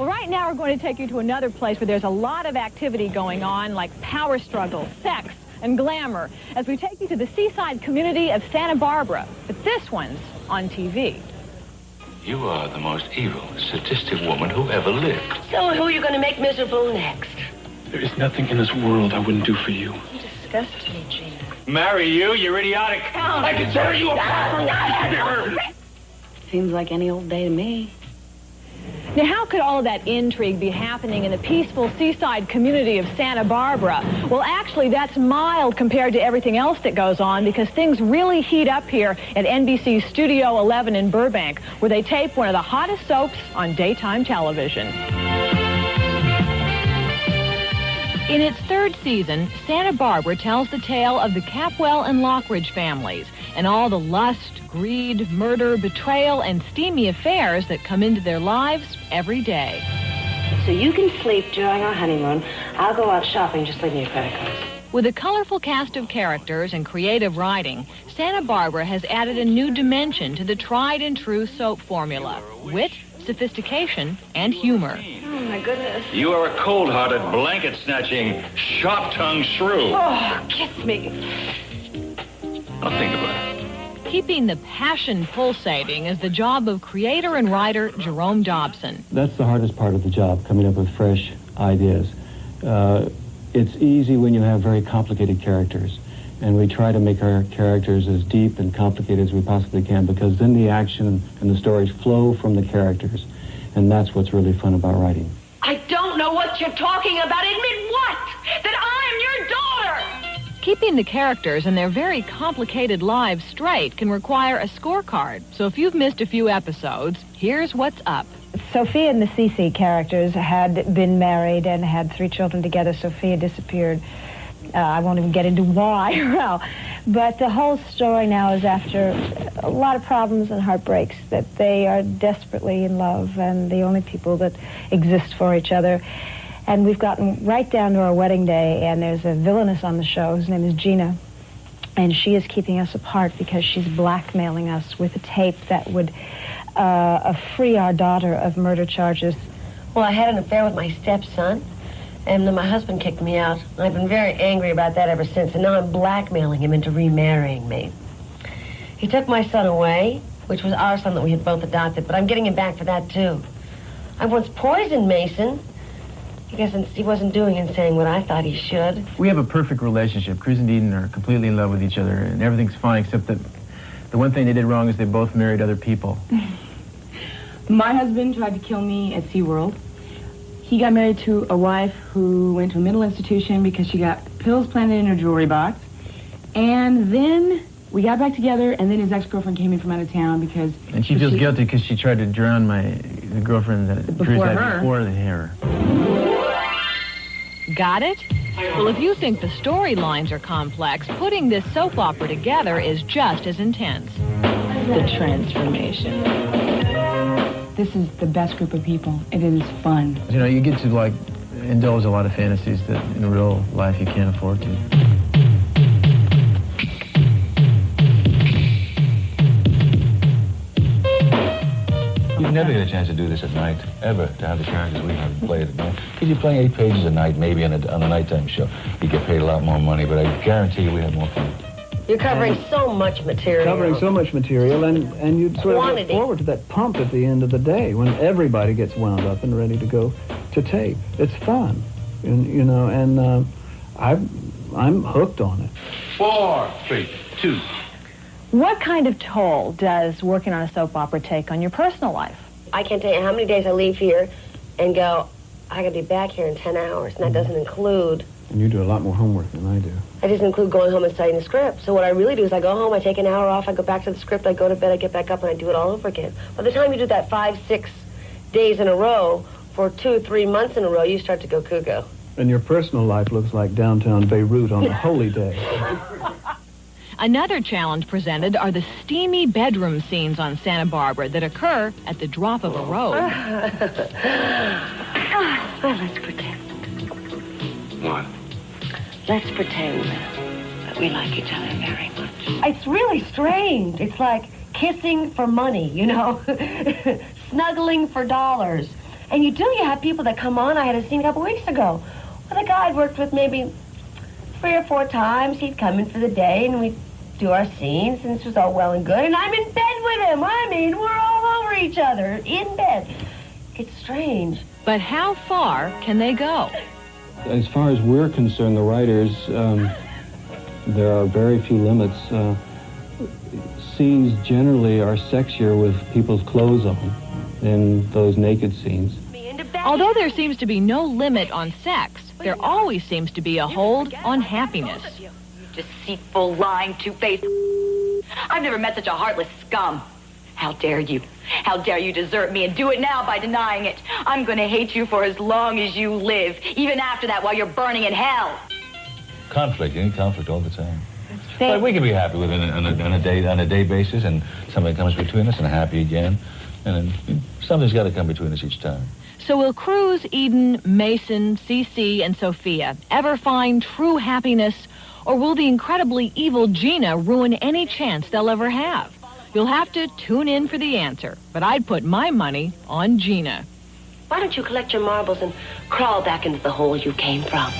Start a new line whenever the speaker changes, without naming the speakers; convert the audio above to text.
Well, right now we're going to take you to another place where there's a lot of activity going on, like power struggle, sex, and glamour, as we take you to the seaside community of Santa Barbara. But this one's on TV.
You are the most evil, sadistic woman who ever lived.
So who are you going to make miserable next?
There is nothing in this world I wouldn't do for you.
You disgust me, Gina.
Marry you, you're idiotic. I can tear you apart.
Seems like any old day to me.
Now, how could all of that intrigue be happening in the peaceful seaside community of Santa Barbara? Well, actually, that's mild compared to everything else that goes on, because things really heat up here at NBC's Studio 11 in Burbank, where they tape one of the hottest soaps on daytime television. In its third season, Santa Barbara tells the tale of the Capwell and Lockridge families and all the lust, greed, murder, betrayal, and steamy affairs that come into their lives every day.
So you can sleep during our honeymoon. I'll go out shopping. Just leave me your credit cards.
With a colorful cast of characters and creative writing, Santa Barbara has added a new dimension to the tried and true soap formula: wit, sophistication, and humor.
Oh, my goodness.
You are a cold-hearted, blanket-snatching, sharp-tongued shrew.
Oh, kiss me.
I'll think about it.
Keeping the passion pulsating is the job of creator and writer Jerome Dobson.
That's the hardest part of the job, coming up with fresh ideas. It's easy when you have very complicated characters, and we try to make our characters as deep and complicated as we possibly can, because then the action and the stories flow from the characters, and that's what's really fun about writing.
I don't know what you're talking about. Admit what? That I'm your daughter!
Keeping the characters and their very complicated lives straight can require a scorecard. So if you've missed a few episodes, here's what's up.
Sophia and the Cece characters had been married and had 3 children together. Sophia disappeared. I won't even get into why or how. But the whole story now is after a lot of problems and heartbreaks, that they are desperately in love and the only people that exist for each other. And we've gotten right down to our wedding day, and there's a villainess on the show. His name is Gina. And she is keeping us apart because she's blackmailing us with a tape that would free our daughter of murder charges.
Well, I had an affair with my stepson, and then my husband kicked me out. I've been very angry about that ever since, and now I'm blackmailing him into remarrying me. He took my son away, which was our son that we had both adopted, but I'm getting him back for that, too. I once poisoned Mason. I guess he wasn't doing and saying what I thought he should.
We have a perfect relationship. Chris and Eden are completely in love with each other, and everything's fine, except that the one thing they did wrong is they both married other people.
My husband tried to kill me at SeaWorld. He got married to a wife who went to a mental institution because she got pills planted in her jewelry box. And then we got back together, and then his ex-girlfriend came in from out of town because...
And she feels guilty because she tried to drown the girlfriend that
before her.
Before her.
Got it? Well, if you think the storylines are complex, putting this soap opera together is just as intense.
The transformation. This is the best group of people. It is fun.
You know, you get to, like, indulge a lot of fantasies that in real life you can't afford to.
You never get a chance to do this at night, ever, to have the characters we have play at night. If you're playing 8 pages a night, maybe on a nighttime show, you get paid a lot more money, but I guarantee you we have more fun.
You're covering so much material.
Covering so much material, and you sort of look forward to that pump at the end of the day when everybody gets wound up and ready to go to tape. It's fun, and, you know, and I'm hooked on it.
4, 3, 2.
What kind of toll does working on a soap opera take on your personal life?
I can't tell you how many days I leave here and go, I gotta be back here in 10 hours, and that doesn't include...
And you do a lot more homework than I do.
It doesn't include going home and studying the script. So what I really do is I go home, I take an hour off, I go back to the script, I go to bed, I get back up, and I do it all over again. By the time you do that 5, 6 days in a row, for 2, 3 months in a row, you start to go cuckoo.
And your personal life looks like downtown Beirut on a holy day.
Another challenge presented are the steamy bedroom scenes on Santa Barbara that occur at the drop of a robe.
Well, let's pretend.
What?
Let's pretend that we like each other very much. It's really strange. It's like kissing for money, you know? Snuggling for dollars. And you have people that come on. I had a scene a couple weeks ago with a guy I'd worked with maybe 3 or 4 times. He'd come in for the day, and we'd do our scenes, and this was all well and good, and I'm in bed with him. I mean, we're all over each other, in bed. It's strange.
But how far can they go?
As far as we're concerned, the writers, there are very few limits. Scenes generally are sexier with people's clothes on than those naked scenes.
Although there seems to be no limit on sex, there always seems to be a hold on happiness.
Deceitful, lying, two-faced. I've never met such a heartless scum. How dare you? How dare you desert me and do it now by denying it? I'm going to hate you for as long as you live, even after that while you're burning in hell.
Conflict, you need conflict all the time. But we can be happy with it on a day basis, and something comes between us, and happy again, and then something's got to come between us each time.
So will Cruz, Eden, Mason, CC, and Sophia ever find true happiness, or will the incredibly evil Gina ruin any chance they'll ever have? You'll have to tune in for the answer, but I'd put my money on Gina.
Why don't you collect your marbles and crawl back into the hole you came from?